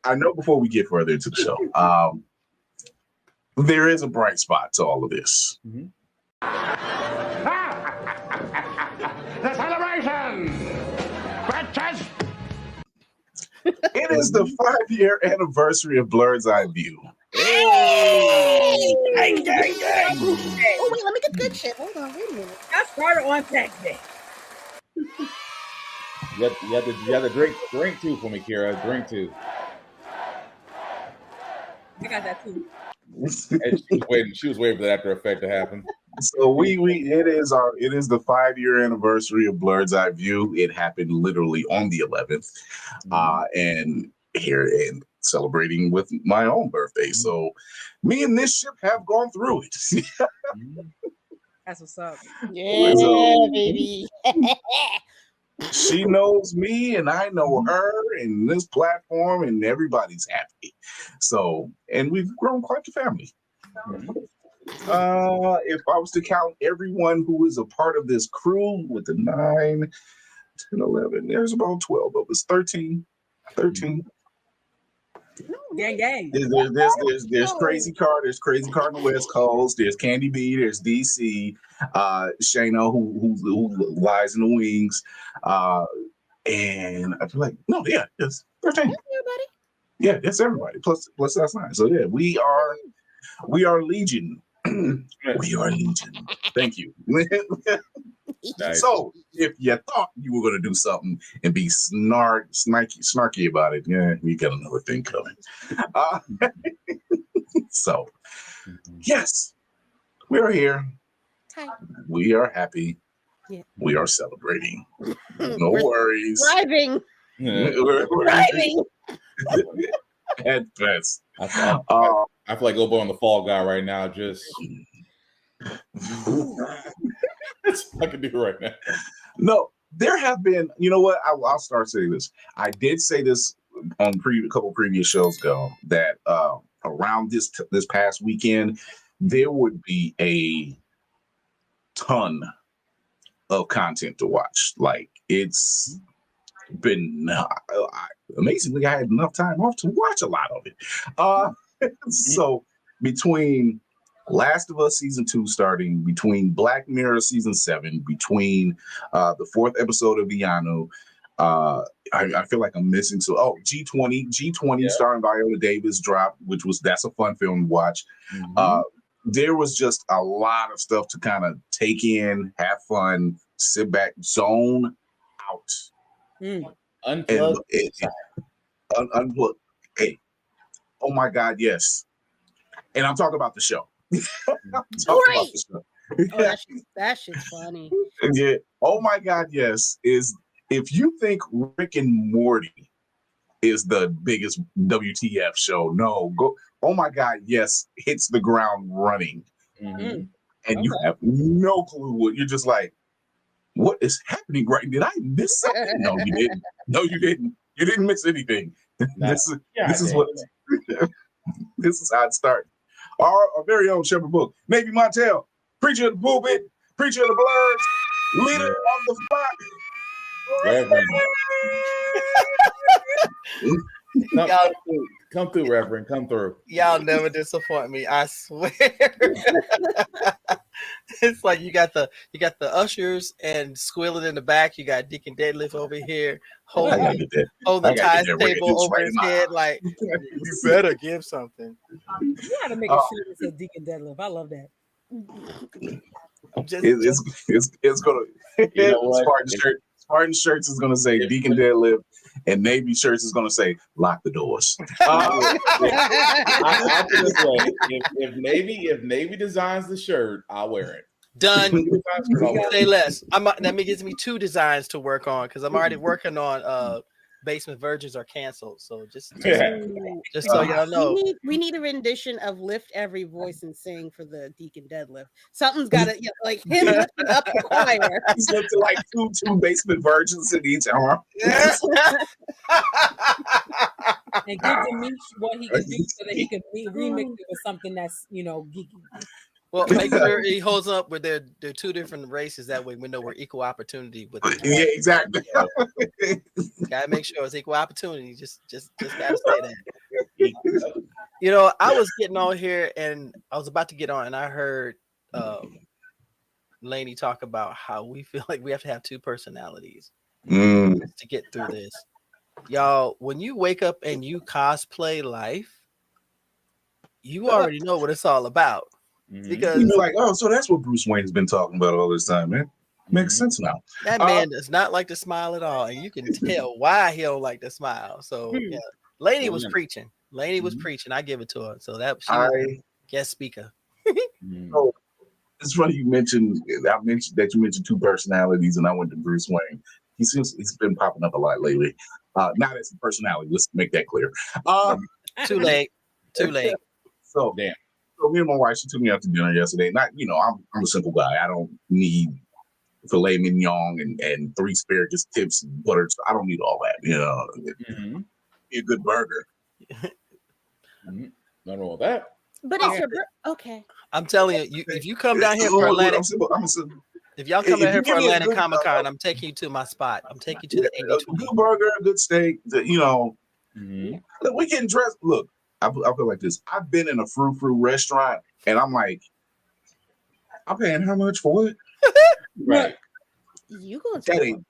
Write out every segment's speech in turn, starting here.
I know before we get further into the show, there is a bright spot to all of this. Mm-hmm. The celebration! Bitches! It is the 5-year anniversary of Blerds EyeView. Hey! Dang, dang, dang. Oh, wait, let me get good shit. Hold on, wait a minute. I started on tax day. You have to drink too for me, Kira. Drink too. I got that too. And she was waiting for the after effect to happen. So it is the 5-year anniversary of Blerds EyeView. It happened literally on the 11th, and here and celebrating with my own birthday. So me and this ship have gone through it. That's what's up. Yeah, baby. She knows me and I know her and this platform, and everybody's happy. So, and we've grown quite the family. If I was to count everyone who is a part of this crew with the 9, 10, 11, there's about 12 of us, 13. Gang, gang. There's Crazy Car. There's Crazy Car on the West Coast. There's Candy B. There's DC. Shayna, who lies in the wings. And I feel like it's 13. Everybody. Yeah, that's everybody. Plus that's 9. So yeah, we are Legion. We are Legion. Thank you. Nice. So if you thought you were going to do something and be snarky about it, yeah, you got another thing coming. So yes, we are here. Hi. We are happy. Yeah. We are celebrating. No worries. Driving. We're Driving. at best. I feel like Obo on the Fall Guy right now. Just that's what I can do right now. No, there have been. You know what? I'll start saying this. I did say this on a couple previous shows ago that around this past weekend there would be a ton of content to watch. Like it's been amazingly, I had enough time off to watch a lot of it. So between Last of Us season 2 starting, between Black Mirror season 7, between the 4th episode of Viano, I feel like I'm missing. So G20 starring Viola Davis dropped, that's a fun film to watch. There was just a lot of stuff to kind of take in, have fun, sit back, zone out. Unplug. Unplug. Hey, oh my God, yes. And I'm talking about the show. That shit's funny. Yeah. Oh my God, yes. If you think Rick and Morty is the biggest WTF show, no, go. Oh my God, yes, hits the ground running, and you have no clue what you're just like. What is happening right? Did I miss something? No, you didn't. No, you didn't. You didn't miss anything. This is what. This is how it started. Our very own Shepherd Book, Navy Montel, preacher of the pulpit, preacher of the Blerds, leader of the flock. Reverend. Come through, Reverend. Come through. Y'all never disappoint me. I swear. It's like you got the ushers and Squilling in the back. You got Deacon Deadlift over here holding the ties table over his head. Like you better give something. You gotta make a shirt that says Deacon Deadlift. I love that. It's gonna. You know what? Spartan shirts is gonna say Deacon Deadlift, and Navy shirts is gonna say lock the doors. If Navy designs the shirt, I'll wear it. Done. Say less. That gives me 2 designs to work on because I'm already working on Basement Virgins are canceled. So just so y'all know, we need a rendition of "Lift Every Voice and Sing" for the Deacon Deadlift. Something's got to like him lifting up the choir. He's looking like two Basement Virgins in each arm. And give Demetrius what he can do so that he can remix it with something that's geeky. Well, make sure he holds up with they're two different races. That way we know we're equal opportunity with the Yeah, exactly. gotta make sure it's equal opportunity. Just gotta say that. You know, I was getting on here and I was about to get on and I heard Lainey talk about how we feel like we have to have two personalities to get through this. Y'all, when you wake up and you cosplay life, you already know what it's all about. Because you're like, oh, so that's what Bruce Wayne's been talking about all this time, man. Makes sense now. That man does not like to smile at all, and you can tell why he don't like to smile. So yeah, Lainey was preaching. Lainey was preaching. I give it to her. So that she was guest speaker. Oh, it's funny you mentioned that you mentioned two personalities, and I went to Bruce Wayne. He's been popping up a lot lately. Not as a personality. Let's make that clear. Too late. So damn. So me and my wife, she took me out to dinner yesterday. Not, I'm a simple guy. I don't need filet mignon and 3 asparagus tips and butter. So I don't need all that. Be a good burger. Nothing wrong with that. But it's your okay. I'm telling you, if you come down here for Atlantic, if y'all come down here for Atlantic Comic Con, I'm taking you to my spot. I'm taking you to the 82. A good burger, a good steak. Look, we getting dressed. Look. I feel like this. I've been in a frou-frou restaurant, and I'm like, I'm paying how much for it? Right. You going to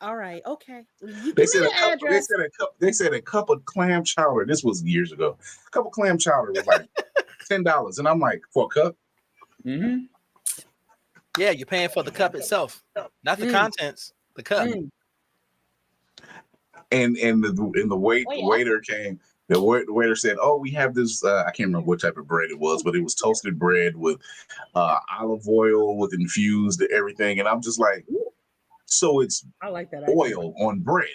all right, okay. They said a cup of clam chowder. This was years ago. A cup of clam chowder was like $10, and I'm like, for a cup? Yeah, you're paying for the cup itself, not the contents. The cup. And the waiter came. The waiter said, "Oh, we have this. I can't remember what type of bread it was, but it was toasted bread with olive oil with infused everything." And I'm just like, "So it's I like that oil on bread,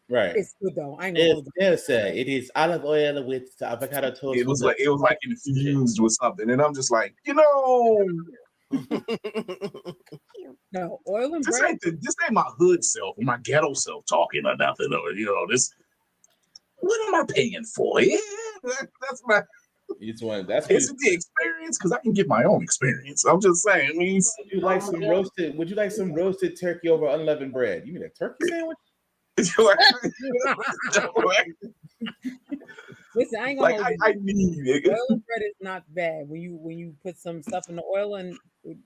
right?" It's good though. I know. Yes, sir. It is olive oil with avocado toast. It was like infused with something, and I'm just like, No oil and this bread. This ain't my hood self or my ghetto self talking or nothing, or this. What am I paying for? Yeah, that's my. It's the experience because I can get my own experience. I'm just saying. Would you like some roasted turkey over unleavened bread? You mean a turkey sandwich? Listen, I ain't gonna. I need it. Oil and bread is not bad when you put some stuff in the oil and it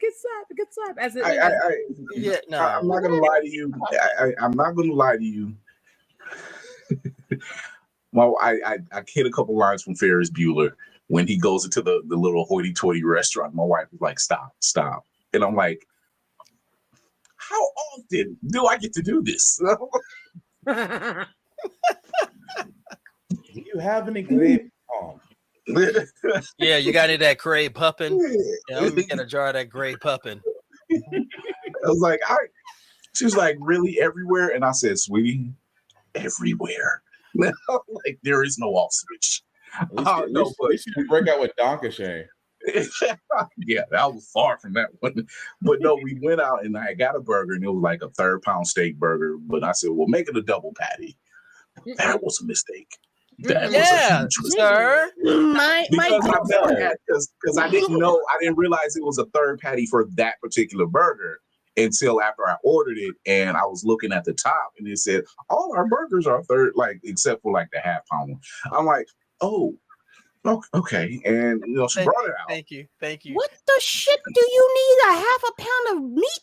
gets slap. I'm not gonna lie to you. I'm not gonna lie to you. Well, I hit a couple lines from Ferris Bueller when he goes into the little hoity-toity restaurant. My wife was like, stop. And I'm like, how often do I get to do this? Do you have any grape palm? Yeah, you got any of that gray puppin? Yeah, let me get a jar of that gray puppin. I was like, she was like, really everywhere? And I said, sweetie, everywhere. Like there is no off switch. At least you break out with Donkashane. Yeah, that was far from that one. But no, we went out and I got a burger and it was like a 3-pound steak burger. But I said, well, make it a double patty. That was a mistake. That was sir. Because I didn't realize it was a third patty for that particular burger until after I ordered it, and I was looking at the top, and it said all our burgers are third, like except for like the half-pound one. I'm like, oh, okay, and she brought it out. Thank you. What the shit do you need a half a pound of meat?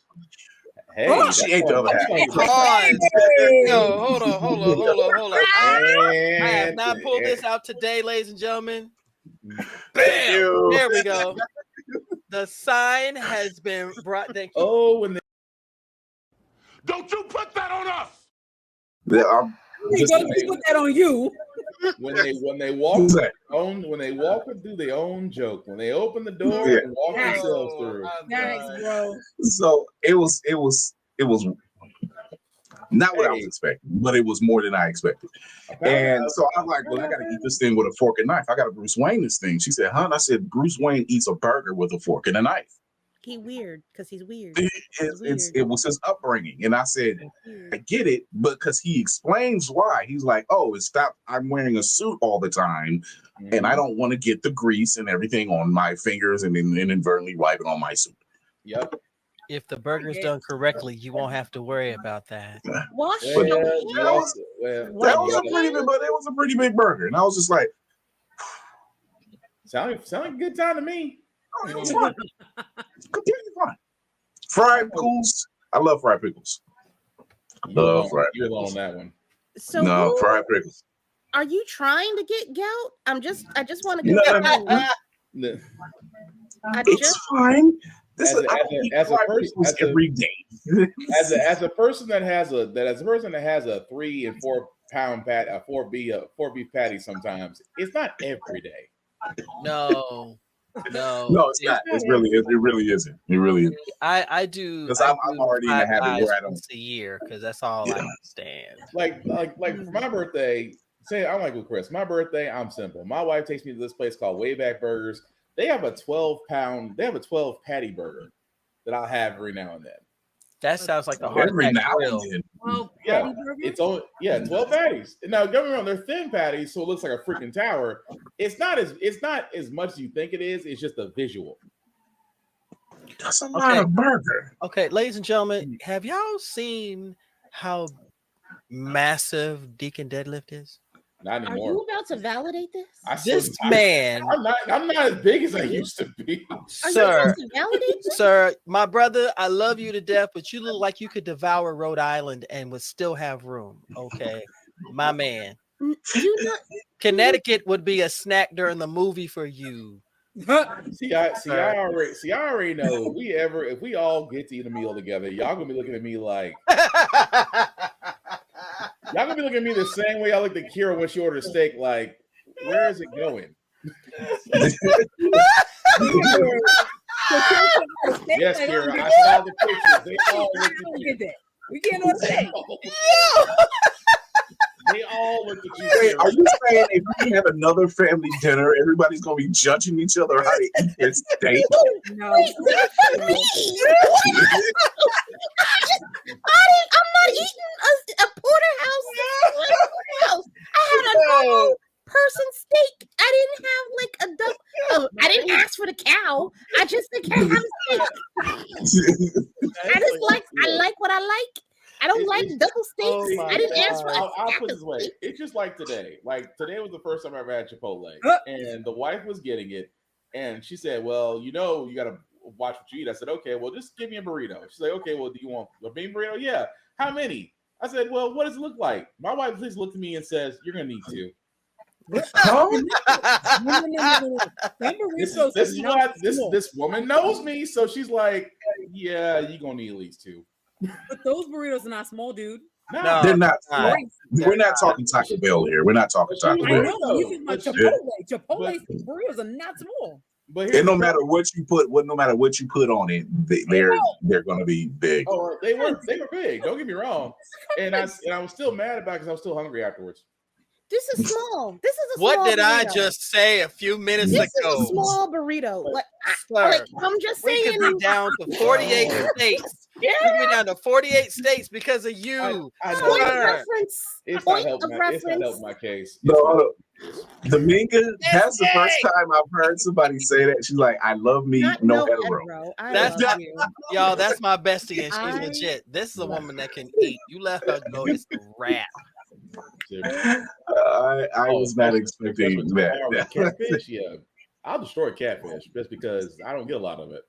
Hey, she ate the other half. No, hold on. I have not pulled this out today, ladies and gentlemen. Bam! There we go. The sign has been brought. Thank you. Oh, don't you put that on us! Yeah, don't put that on you. When they walk through their own joke. When they open the door and walk themselves through. Thanks, bro. So it was not what I was expecting, but it was more than I expected. And so I'm like, well, I got to eat this thing with a fork and knife. I got to Bruce Wayne this thing. She said, "Huh?" I said, Bruce Wayne eats a burger with a fork and a knife. he weird because he's weird. It was his upbringing, and I said, I get it, but because he explains why. He's like, oh, it's that I'm wearing a suit all the time, and I don't want to get the grease and everything on my fingers and then inadvertently wipe it on my suit. Yep. If the burger's done correctly, you won't have to worry about that. Wash But your that was a pretty big burger, and I was just like, sounding like a good time to me. oh, it was fun. It's completely fun. Fried pickles. I love fried pickles. Love fried pickles. You're on that one. So no, fried pickles. Are you trying to get gout? I just want to get It's fine. This as a person every day. as a person that has a 3 and 4 pound pat, a 4 beef patty, sometimes it's not every day. No, it's not. It really isn't. It really isn't. I do because I'm already in the habit where I don't once a year because that's all I understand. Like for my birthday, I'm like with Chris. My birthday, I'm simple. My wife takes me to this place called Wayback Burgers. They have a 12 patty burger that I'll have every now and then. That sounds like the hard every now grill. and then. Well, yeah, it's only 12 patties. Now, don't get me wrong, they're thin patties, so it looks like a freaking tower. It's not as much as you think it is. It's just a visual. That's a lot of burger. Okay, ladies and gentlemen, have y'all seen how massive Deacon Deadlift is? Not anymore. Are you about to validate this? This man. I'm not as big as I used to be. Are you about to validate this? Sir, my brother, I love you to death, but you look like you could devour Rhode Island and would still have room. Okay, my man. Connecticut would be a snack during the movie for you. I already know if we all get to eat a meal together, y'all gonna be looking at me like y'all gonna be looking at me the same way I looked at Kira when she ordered steak. Like, where is it going? Yes, Kira, I saw the pictures. They all looked at you. We can't know steak. They all look at you. Wait, are you saying if we have another family dinner, everybody's gonna be judging each other how to eat their steak? No. I'm not eating a porterhouse. I had a normal person steak. I didn't have like a double. I didn't ask for the cow. I just said, "Can I have a steak?" I like what I like. I don't like double steaks. I didn't ask for. I'll put it this way. It's just like today. Like today was the first time I ever had Chipotle, and the wife was getting it, and she said, "Well, you got to watch what you eat." I said, "Okay, well, just give me a burrito." She's like, "Okay, well, do you want a bean burrito?" "Yeah." "How many?" I said, "Well, what does it look like?" My wife just looked at me and says, "You're gonna need 2." This woman knows me, so she's like, "Yeah, you're gonna need at least 2." But those burritos are not small, dude. No, they're not. We're not talking Taco Bell here. We're not talking Taco Bell. I know. You think my Chipotle burritos are not small. But and no matter what you put on it, they're going to be big. Oh, they were big. Don't get me wrong. And I was still mad about it because I was still hungry afterwards. This is small. This is a what small did burrito. I just say a few minutes ago? This is a small burrito. I'm just we saying. could be down to 48 states. We could be down to 48 states because of you. Point of reference. It's not helping my case. No, Dominga, that's the first time I've heard somebody say that. She's like, "I love me, no hetero." Y'all, that's my bestie, and she's legit. This is a woman that can eat. You let her go, it's a wrap. I was not expecting that. Catfish, yeah. I'll destroy catfish just because I don't get a lot of it.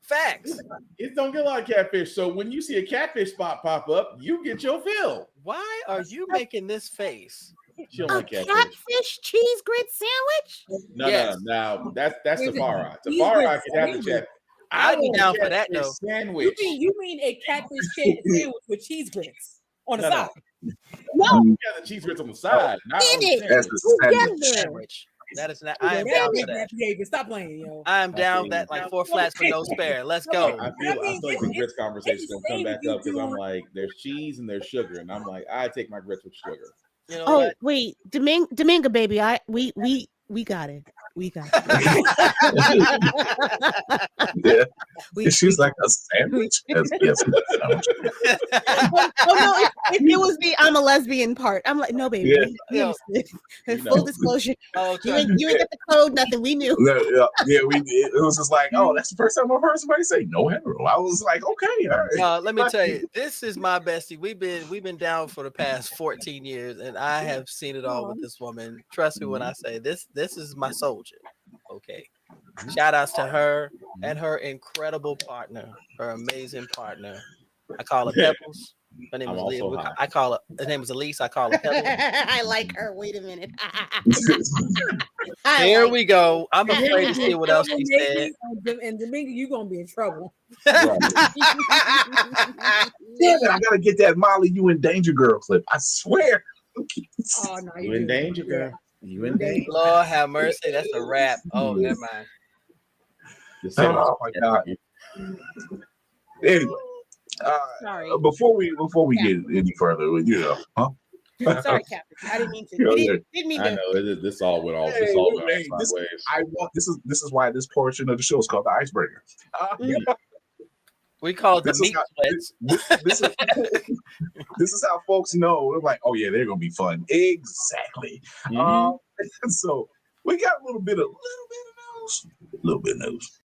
Facts. It don't get a lot of catfish. So when you see a catfish spot pop up, you get your fill. Why are you making this face? Catfish cheese grit sandwich? No. That's Safari. Safari can have the chat. I'd be down for that though. Sandwich. You mean a catfish sandwich with cheese grits on the side? No, the cheese grits on the side. Not on the sandwich. That is not. I am down for that. Stop playing, yo. I am down that like 4 flats for no spare. Let's go. I feel like the grits conversation is gonna come back up because I'm like, there's cheese and there's sugar, and I'm like, I take my grits with sugar. You know wait, Dominga baby, we got it. We got Yeah. we, She's like a sandwich. Yes. oh no, it was the I'm a lesbian part. I'm like, no, baby. Yeah. Full disclosure. Oh, You ain't got the code, nothing. We knew. Yeah, it was just like, oh, that's the first time I've heard somebody say no hetero. I was like, okay, all right. let me tell you, this is my bestie. We've been down for the past 14 years, and I have seen it all with this woman. Trust me when I say this is my soldier. Okay. Shout outs to her and her incredible partner, her amazing partner. I call her Pebbles. Her name is Elise. I call her name is Elise. I call her Pebbles. I like her. Wait a minute. Here we go. I'm afraid to see what else she said. And Domingo, you're gonna be in trouble. Damn it, I gotta get that Molly You in Danger Girl clip. I swear. Oh no, You in danger, girl. You in danger. Lord have mercy. That's a wrap. Oh, never mind. Oh my God. Anyway, Sorry. Before we get any further, huh? Sorry, Captain. I didn't mean to. Didn't mean to. I know this all went off. This is why this portion of the show is called the icebreaker. We call it the meat splits. This is how folks know. They're like, oh yeah, they're gonna be fun. Exactly. So we got a little bit of news.